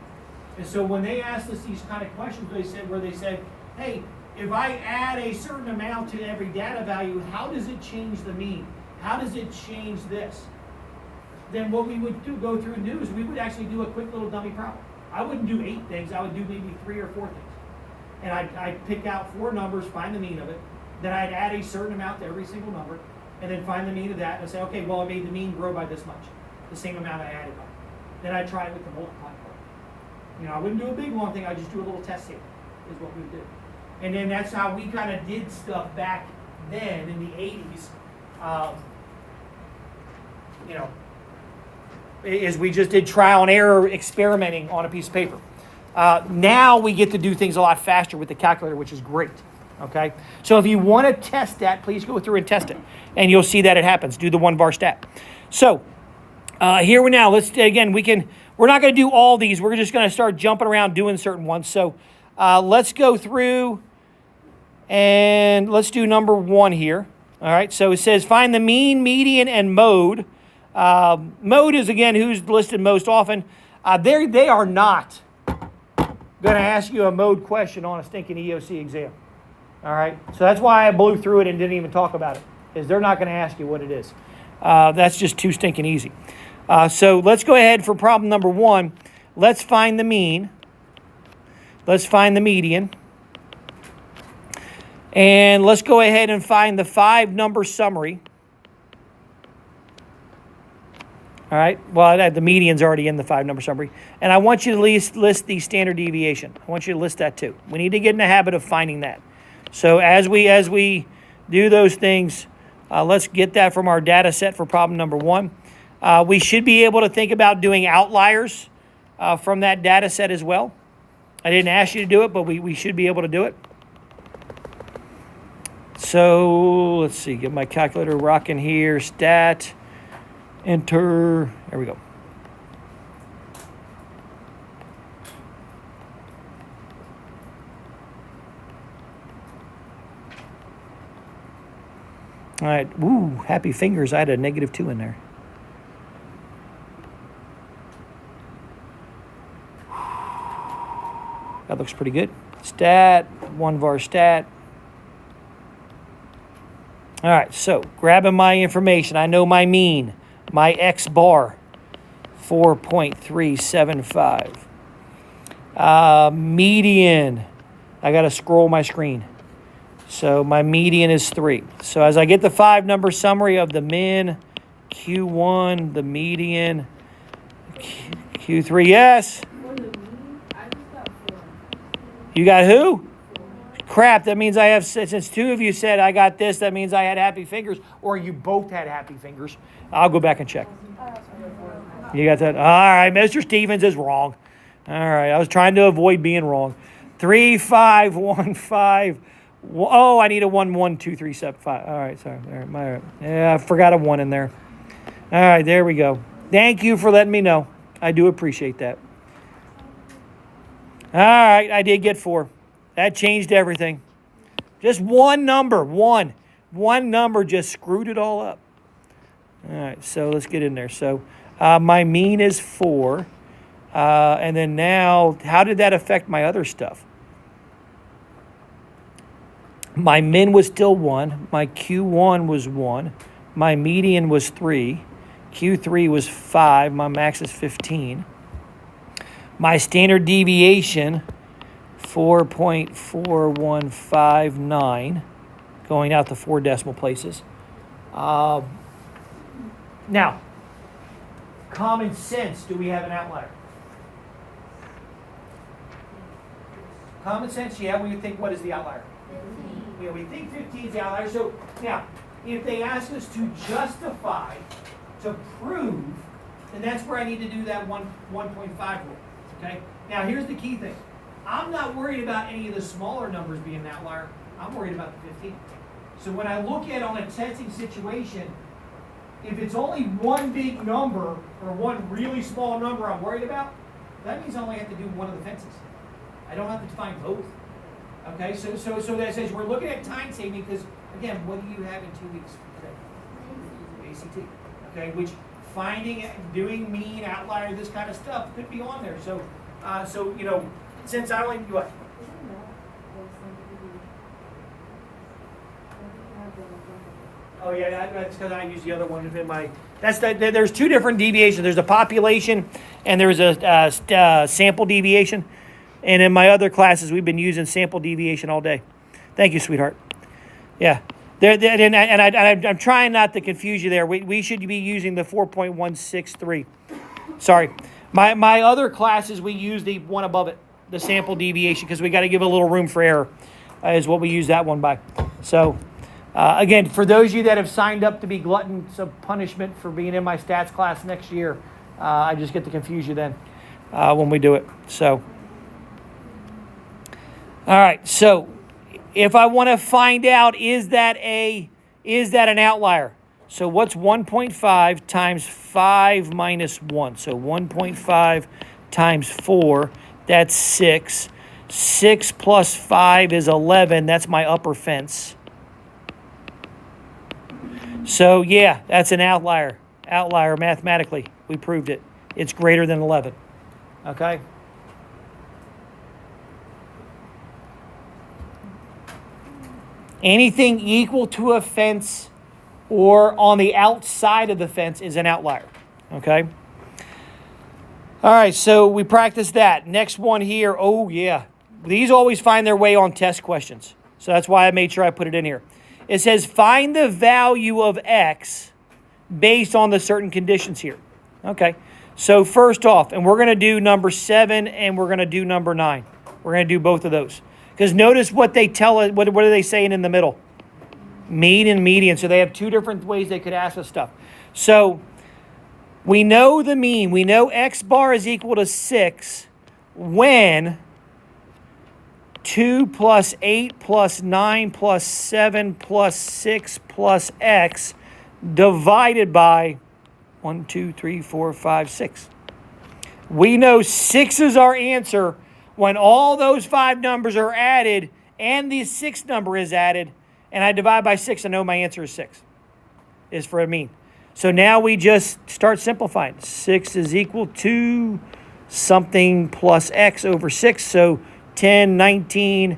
A: And so when they asked us these kind of questions, they said, hey, if I add a certain amount to every data value, how does it change the mean? How does it change this? Then what we would go through and do is we would actually do a quick little dummy problem. I wouldn't do 8 things. I would do maybe 3 or 4 things. And I'd pick out 4 numbers, find the mean of it. Then I'd add a certain amount to every single number, and then find the mean of that and say, okay, well, I made the mean grow by this much, the same amount I added by. Then I'd try it with the multiply part. I wouldn't do a big long thing. I'd just do a little test here, is what we would do. And then that's how we kind of did stuff back then in the 80s. Is we just did trial and error experimenting on a piece of paper. Now we get to do things a lot faster with the calculator, which is great. Okay, so if you want to test that, please go through and test it, and you'll see that it happens. Do the 1-bar stat. So here we now. Let's again. We're not going to do all these. We're just going to start jumping around doing certain ones. So let's go through and let's do number 1 here. All right. So it says find the mean, median, and mode. Mode is again who's listed most often. They are not going to ask you a mode question on a stinking EOC exam. All right, so that's why I blew through it and didn't even talk about it, is they're not going to ask you what it is. That's just too stinking easy. So let's go ahead for problem number 1. Let's find the mean. Let's find the median. And let's go ahead and find the 5-number summary. All right, well, the median's already in the 5-number summary. And I want you to list the standard deviation. I want you to list that too. We need to get in the habit of finding that. So as we do those things, let's get that from our data set for problem number 1. We should be able to think about doing outliers from that data set as well. I didn't ask you to do it, but we should be able to do it. So let's see, get my calculator rocking here. Stat, enter, there we go. All right, woo, happy fingers. I had a -2 in there. That looks pretty good. Stat, 1-var stat.
D: All right, so grabbing my information. I know my mean, my X bar, 4.375. Median, I got to scroll my screen. So my median is 3. So as I get the 5-number summary of the min, Q1, the median, Q3, yes.
C: For the mean, I just got 4.
D: You got who? Crap, that means I have, since 2 of you said I got this, that means I had happy fingers, or you both had happy fingers. I'll go back and check. You got that? All right, Mr. Stevens is wrong. All right, I was trying to avoid being wrong. 3, 5, 1, 5. Oh, I need a 1, 1, 2, 3, 7, 5. All right, sorry. All right, yeah, I forgot a 1 in there. All right, there we go. Thank you for letting me know. I do appreciate that. All right, I did get 4. That changed everything. Just one number, one number just screwed it all up. All right, so let's get in there. So my mean is 4. And then now, how did that affect my other stuff? My min was still 1. My Q1 was 1. My median was 3. Q3 was 5. My max is 15. My standard deviation, 4.4159, going out to 4 decimal places. Now, common sense, do we have an outlier? Common sense, yeah, we think, what is the outlier?
B: 15.
D: Yeah, we think 15 is the outlier. So now, if they ask us to justify, to prove, then that's where I need to do that 1.5 rule. Okay? Now, here's the key thing. I'm not worried about any of the smaller numbers being an outlier. I'm worried about the 15. So when I look at on a testing situation, if it's only one big number or one really small number I'm worried about, that means I only have to do one of the fences. I don't have to find both. Okay, so that says we're looking at time saving because, again, what do you have in 2 weeks today? ACT. Okay, which finding, doing mean, outlier, this kind of stuff could be on there. So you know, since I only, what? Oh yeah, that's because I use the other one in my. There's 2 different deviations. There's a population, and there's a sample deviation. And in my other classes, we've been using sample deviation all day. Thank you, sweetheart. Yeah, I'm trying not to confuse you there. We should be using the 4.163. Sorry, my other classes we use the one above it, the sample deviation, because we got to give a little room for error. Is what we use that one by. So. Again, for those of you that have signed up to be gluttons of punishment for being in my stats class next year, I just get to confuse you then when we do it. So, all right. So, if I want to find out, is that an outlier? So, what's 1.5 times 5 minus 1? So, 1.5 times 4, that's 6. 6 plus 5 is 11. That's my upper fence. So, yeah, that's an outlier. Outlier mathematically. We proved it. It's greater than 11. Okay? Anything equal to a fence or on the outside of the fence is an outlier. Okay? All right, so we practiced that. Next one here. Oh, yeah. These always find their way on test questions. So that's why I made sure I put it in here. It says, find the value of x based on the certain conditions here. Okay, so first off, and we're going to do number 7 and we're going to do number 9. We're going to do both of those. Because notice what they tell us, what are they saying in the middle? Mean and median. So they have 2 different ways they could ask us stuff. So we know the mean. We know x bar is equal to 6 when 2 plus 8 plus 9 plus 7 plus 6 plus x divided by 1, 2, 3, 4, 5, 6. We know 6 is our answer when all those 5 numbers are added and the 6th number is added, and I divide by 6, I know my answer is 6, is for a mean. So now we just start simplifying. 6 is equal to something plus x over 6, so 10, 19,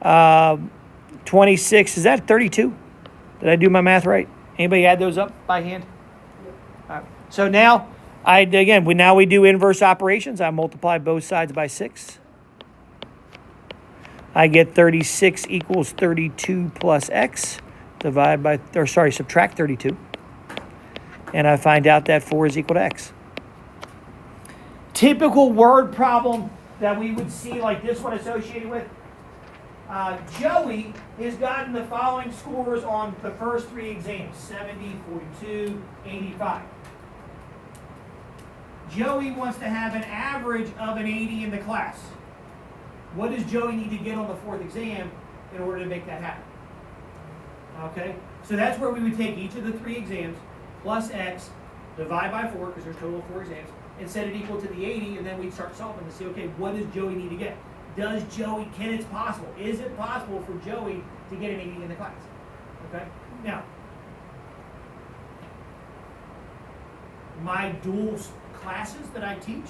D: 26, is that 32? Did I do my math right? Anybody add those up by hand? All right. So now, we do inverse operations. I multiply both sides by 6. I get 36 equals 32 plus x. Subtract 32. And I find out that 4 is equal to x. Typical word problem that we would see like this one associated with. Joey has gotten the following scores on the first 3 exams, 70, 42, 85. Joey wants to have an average of an 80 in the class. What does Joey need to get on the 4th exam in order to make that happen? Okay, so that's where we would take each of the 3 exams plus x, divide by 4, because there's a total of 4 exams, and set it equal to the 80, and then we'd start solving to see, okay, what does Joey need to get? It's possible? Is it possible for Joey to get an 80 in the class? Okay, now, my dual classes that I teach,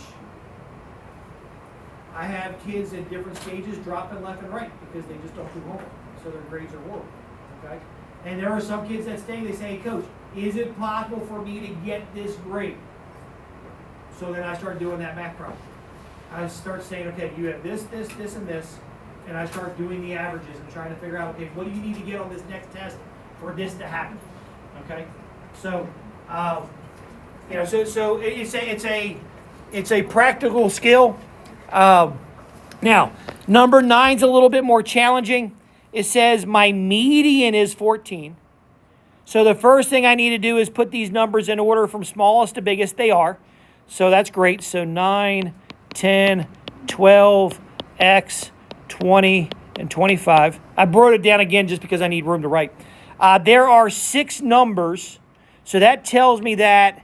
D: I have kids at different stages dropping left and right because they just don't do homework, so their grades are horrible. Okay, and there are some kids that stay. They say, "Hey, Coach, is it possible for me to get this grade?" So then I start doing that math problem. I start saying, "Okay, you have this, this, this, and this," and I start doing the averages and trying to figure out, okay, what do you need to get on this next test for this to happen? Okay, so so it's a practical skill. Now, number 9's a little bit more challenging. It says my median is 14. So the first thing I need to do is put these numbers in order from smallest to biggest. They are. So that's great. So 9, 10, 12, x, 20, and 25. I brought it down again just because I need room to write. There are 6 numbers. So that tells me that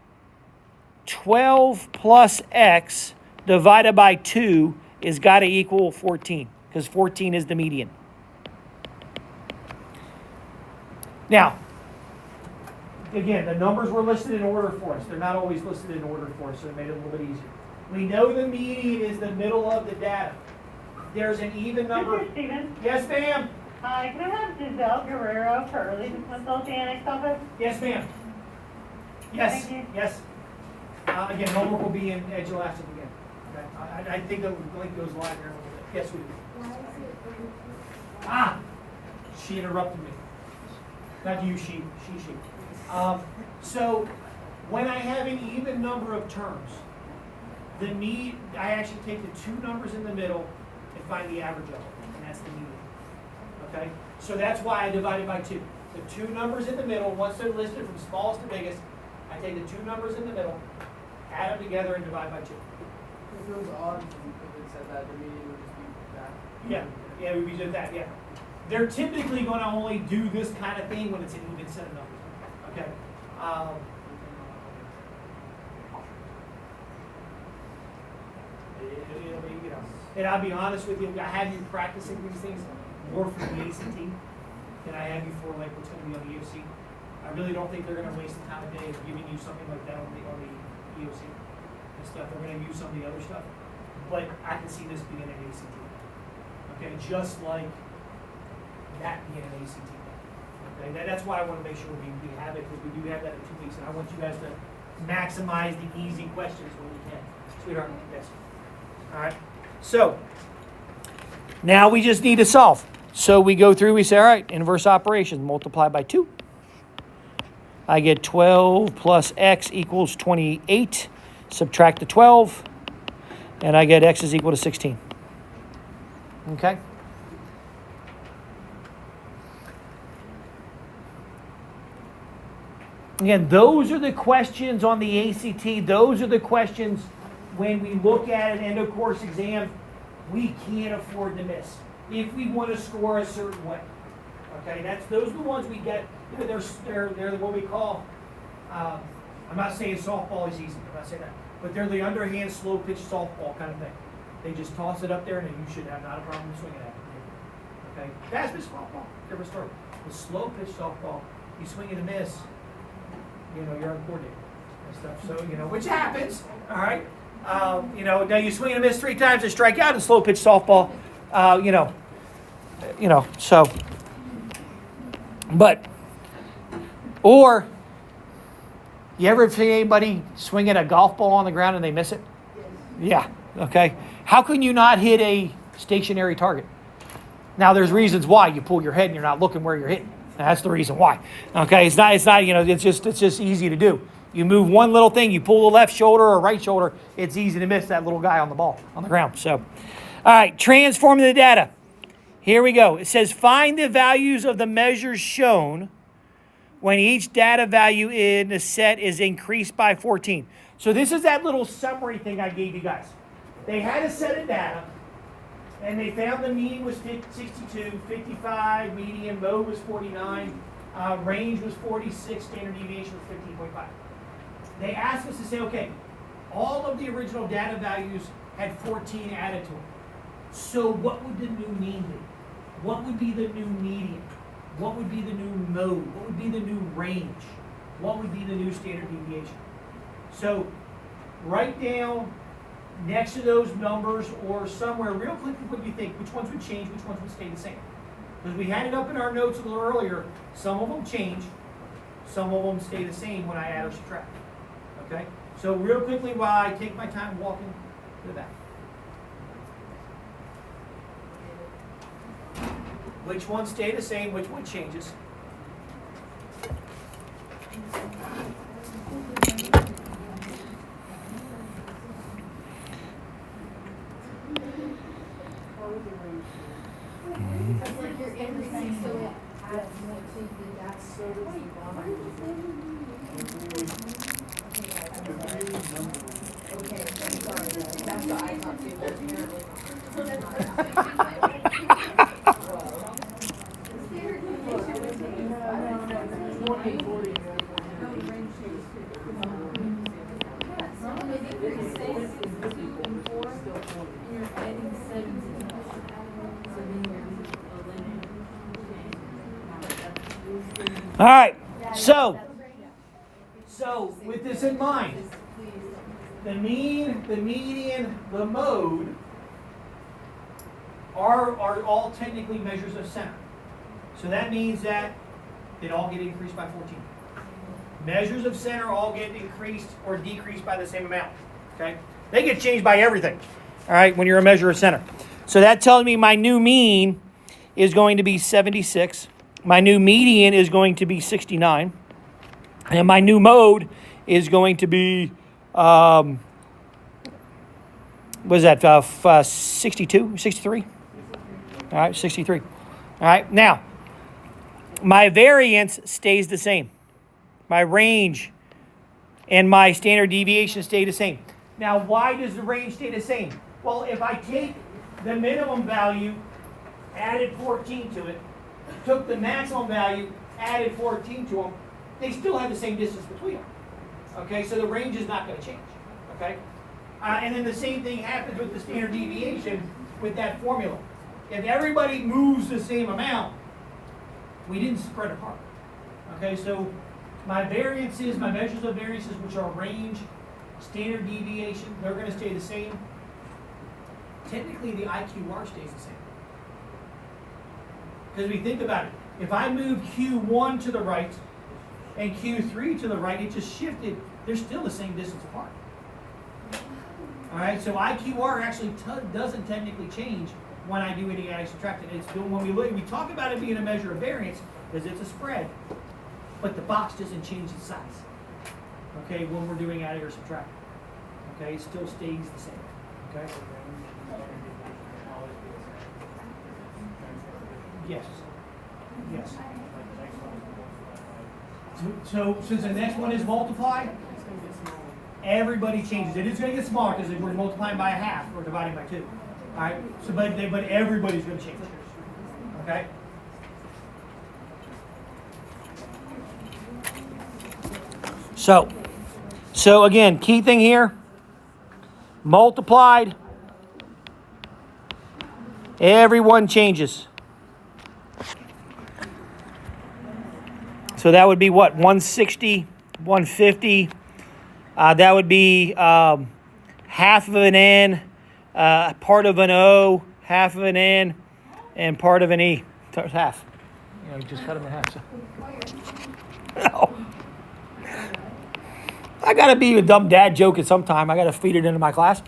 D: 12 plus x divided by 2 is got to equal 14 because 14 is the median. Now, again, the numbers were listed in order for us. They're not always listed in order for us, so it made it a little bit easier. We know the median is the middle of the data. There's an even number.
E: Mr. Stevens?
D: Yes, ma'am.
E: Hi, can I have Giselle Guerrero for early dismissal at the annex office?
D: Yes, ma'am. Yes.
E: Thank you.
D: Yes. Again, homework will be in Edulastic again. Okay. I think the link goes live here in a little bit. Yes, we do.
B: Why is it
D: She interrupted me. Not you, she. So when I have an even number of terms, I actually take the 2 numbers in the middle and find the average of them, and that's the median. Okay? So that's why I divided by 2. The 2 numbers in the middle, once they're listed from smallest to biggest, I take the 2 numbers in the middle, add them together, and divide by 2.
C: If it was odd, if it said that, the median would just be that.
D: Yeah, we did that, yeah. They're typically going to only do this kind of thing when it's an even set of numbers. Okay. It'll be, and I'll be honest with you, I have you practicing these things more for the ACT than I have you for like what's going to be on the EOC. I really don't think they're going to waste the time of day of giving you something like that on the EOC and stuff. They're going to use some of the other stuff, but I can see this being an ACT. Okay, just like that being an ACT. Okay, that's why I want to make sure we have it, because we do have that in 2 weeks, and I want you guys to maximize the easy questions when you can. Sweetheart, yes. All right. So now we just need to solve. So we go through, we say, all right, inverse operations, multiply by 2. I get 12 plus x equals 28. Subtract the 12. And I get x is equal to 16. Okay? Again, those are the questions on the ACT. Those are the questions when we look at an end of course exam we can't afford to miss if we want to score a certain way. Okay, those are the ones we get. They're what we call. I'm not saying softball is easy. I'm not saying that, but they're the underhand, slow pitch softball kind of thing. They just toss it up there, and you should have not a problem swinging at it. Okay, fast pitch softball, different story. The slow pitch softball, you swing and a miss. You're uncoordinated and stuff. So which happens. All right. Now you swing and a miss 3 times and strike out in slow pitch softball. So, but Or, you ever see anybody swinging a golf ball on the ground and they miss it? Yeah, okay. How can you not hit a stationary target? Now, there's reasons why. You pull your head and you're not looking where you're hitting. That's the reason why. Okay, it's not, it's just easy to do. You move one little thing, you pull the left shoulder or right shoulder, it's easy to miss that little guy on the ball, on the ground. So, all right, transforming the data. Here we go. It says, find the values of the measures shown when each data value in the set is increased by 14. So this is that little summary thing I gave you guys. They had a set of data, and they found the mean was 62, 55, median, mode was 49, range was 46, standard deviation was 15.5. They asked us to say, okay, all of the original data values had 14 added to them. So what would the new mean be? What would be the new median? What would be the new mode? What would be the new range? What would be the new standard deviation? So write down next to those numbers or somewhere real quickly what you think, which ones would change, which ones would stay the same. Because we had it up in our notes a little earlier, some of them change, some of them stay the same when I add or subtract. Okay? So real quickly while I take my time walking to the back. Which ones stay the same, which one changes?
B: It's like you're increasing, so it adds more to the data. So does the bottom. Okay, I'm sorry, that's what I thought too, but
D: All right, so with this in mind, the mean, the median, the mode are all technically measures of center. So that means that they all get increased by 14. Measures of center all get increased or decreased by the same amount. Okay? They get changed by everything. All right, when you're a measure of center. So that tells me my new mean is going to be 76. My new median is going to be 69. And my new mode is going to be, what is that, 62, 63? All right, 63. All right, now, my variance stays the same. My range and my standard deviation stay the same. Now, why does the range stay the same? Well, if I take the minimum value, added 14 to it, took the maximum value, added 14 to them, they still have the same distance between them. Okay, so the range is not going to change. Okay, and then the same thing happens with the standard deviation with that formula. If everybody moves the same amount, we didn't spread apart. Okay, so my variances, my measures of variances, which are range, standard deviation, they're going to stay the same. Technically, the IQR stays the same. Because we think about it, if I move Q1 to the right and Q3 to the right, it just shifted. They're still the same distance apart. All right, so IQR actually doesn't technically change when I do any adding subtracting. It's when we talk about it being a measure of variance because it's a spread, but the box doesn't change its size. Okay, when we're doing adding or subtracting. Okay, it still stays the same. Okay. Yes. Yes. So since the next one is multiplied, everybody changes. It is going to get smaller because we're multiplying by a half or dividing by 2. All right. So, but everybody's going to change. Okay. So again, key thing here: multiplied. Everyone changes. So that would be what? 160, 150. That would be half of an N, part of an O, half of an N, and part of an E. Half. You know, just cut them in half. So. No. I gotta be a dumb dad joke at some time. I gotta feed it into my class.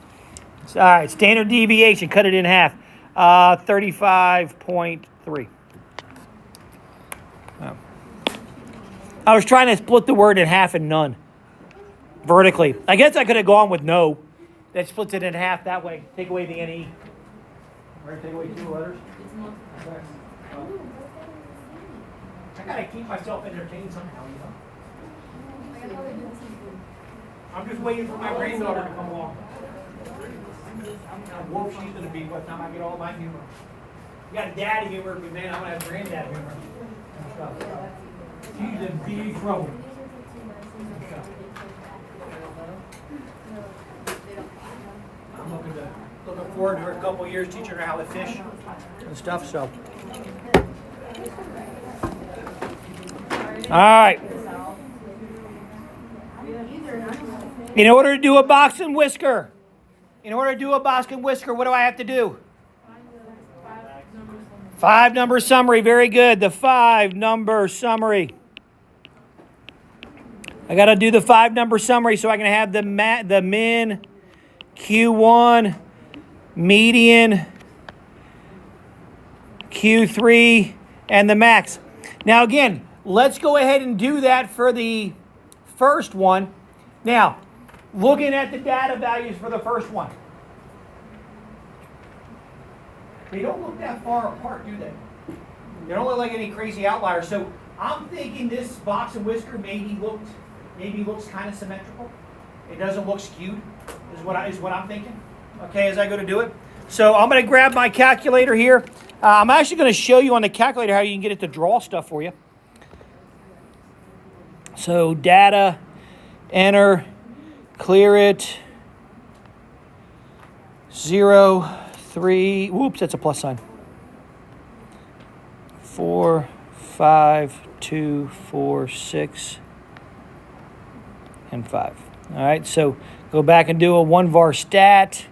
D: All right, standard deviation, cut it in half. 35.3. Oh. I was trying to split the word in half and none. Vertically. I guess I could have gone with no. That splits it in half that way. Take away the NE. Right, take away 2 letters. I gotta keep myself entertained somehow, you know. I'm just waiting for my granddaughter to come along. How warped she's gonna be by the time I get all my humor. You got daddy humor, but man, I'm gonna have granddad humor. She's in big trouble. I'm looking forward to her a couple of years teaching her how to fish and stuff. So, all right. In order to do a box and whisker, what do I have to do? 5-number summary. Very good. The 5-number summary. I got to do the 5-number summary so I can have the min, Q1, median, Q3, and the max. Now again, let's go ahead and do that for the first one. Now, looking at the data values for the first one. They don't look that far apart, do they? They don't look like any crazy outliers. So I'm thinking this box and whisker maybe looks kind of symmetrical. It doesn't look skewed, is what I'm thinking. Okay, as I go to do it. So I'm going to grab my calculator here. I'm actually going to show you on the calculator how you can get it to draw stuff for you. So data, enter, clear it, 0, 3, whoops, that's a plus sign. 4, 5, 2, 4, 6, and 5. All right, so go back and do a 1var stat.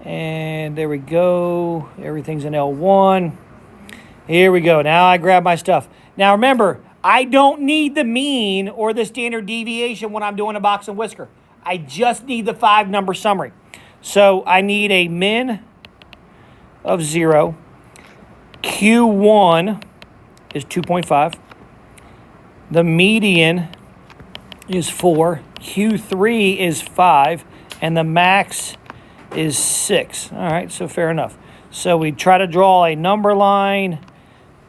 D: And there we go. Everything's in L1. Here we go. Now I grab my stuff. Now remember, I don't need the mean or the standard deviation when I'm doing a box and whisker. I just need the 5-number summary. So I need a min of 0. Q1 is 2.5. The median is 4. Q3 is 5. And the max is 6. All right, so fair enough. So we try to draw a number line.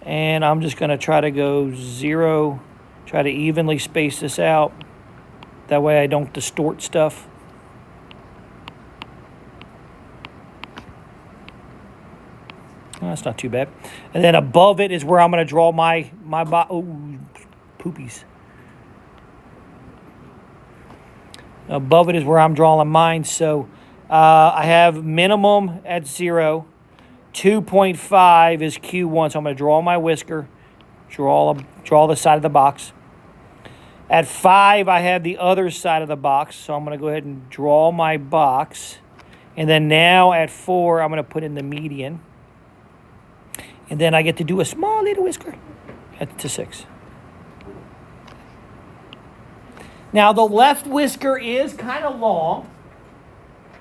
D: And I'm just going to try to go 0. Try to evenly space this out. That way I don't distort stuff. That's not too bad. And then above it is where I'm going to draw my poopies. Above it is where I'm drawing mine. So I have minimum at 0. 2.5 is Q1. So I'm going to draw my whisker. Draw the side of the box. At 5, I have the other side of the box. So I'm going to go ahead and draw my box. And then now at 4, I'm going to put in the median. And then I get to do a small little whisker to 6. Now, the left whisker is kind of long.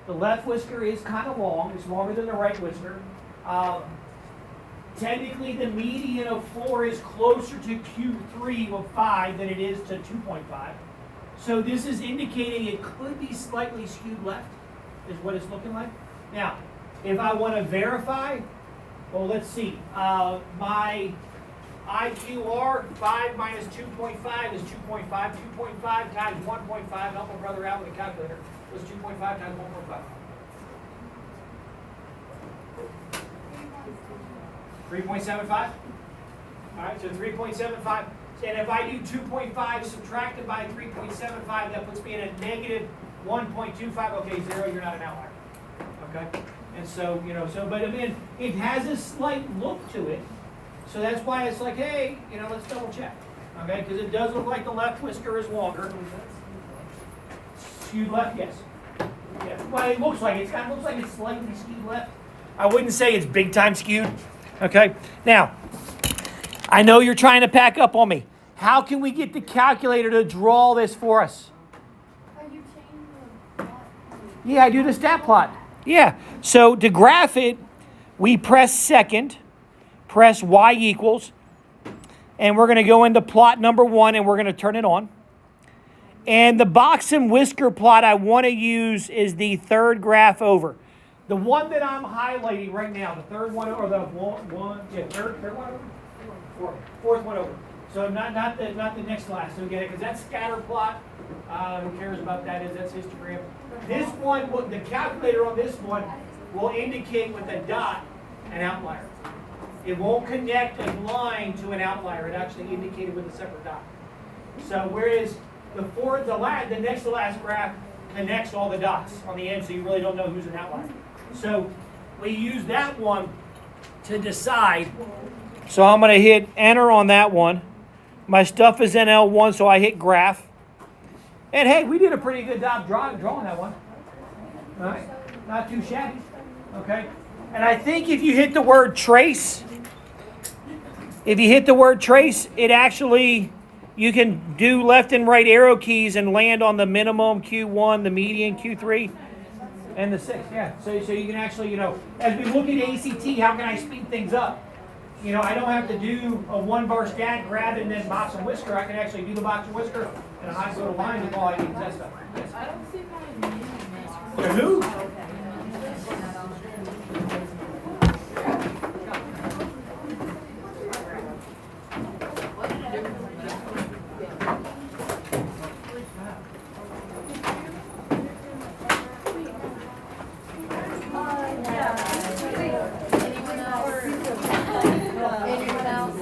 D: The left whisker is kind of long. It's longer than the right whisker. Technically, the median of 4 is closer to Q3 of 5 than it is to 2.5. So this is indicating it could be slightly skewed left, is what it's looking like. Now, if I want to verify, well, let's see. My IQR, 5 minus 2.5 is 2.5. 2.5 times 1.5, help my brother out with a calculator, was 2.5 times 1.5. 3.75? All right, so 3.75. And if I do 2.5 subtracted by 3.75, that puts me at a negative 1.25. Okay, 0, you're not an outlier. Okay? And so, but I mean, it has a slight look to it. So that's why it's like, hey, let's double check. Okay? Because it does look like the left whisker is longer. Skewed left, yes. Yeah. Well, it looks like it kind of looks like it's slightly skewed left. I wouldn't say it's big time skewed. Okay? Now, I know you're trying to pack up on me. How can we get the calculator to draw this for us?
B: Are you changing the plot?
D: Yeah, I do the stat plot. Yeah. So to graph it, we press second, press y equals, and we're going to go into plot number 1 and we're going to turn it on. And the box and whisker plot I want to use is the third graph over. The one that I'm highlighting right now, the third one, or the third one over? Fourth one over. So not the next class. So get it, because that's scatter plot. Who cares about that? That's histogram. This one, the calculator on this one will indicate with a dot an outlier. It won't connect a line to an outlier. It actually indicated with a separate dot. So whereas the next to last graph connects all the dots on the end, so you really don't know who's an outlier. So we use that one to decide. So I'm going to hit enter on that one. My stuff is in L1, so I hit graph. And hey, we did a pretty good job drawing that one. All right, not too shabby. Okay, and I think if you hit the word trace, it actually, you can do left and right arrow keys and land on the minimum Q1, the median Q3, and the 6. Yeah, so you can actually, as we look at ACT, how can I speed things up? I don't have to do a 1-bar stat, grab it, and then box and whisker. I can actually do the box and whisker and a high total line with all I need is that stuff. Yes.
B: I don't see my name in
D: To who?
B: Anyone else?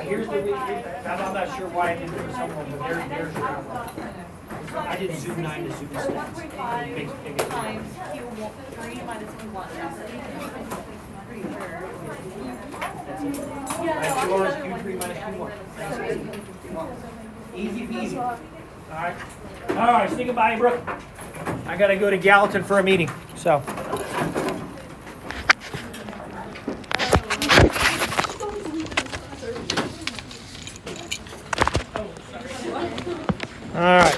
D: Here's I'm not sure why I didn't do someone, but there's your outline. I did zoom 9 to zoom 6.
F: 1.5 times Q3 minus Q1.
D: Q1 is Q3 minus Q1. Easy peasy. All right, say goodbye, Brooke. I got to go to Gallatin for a meeting, so. All right.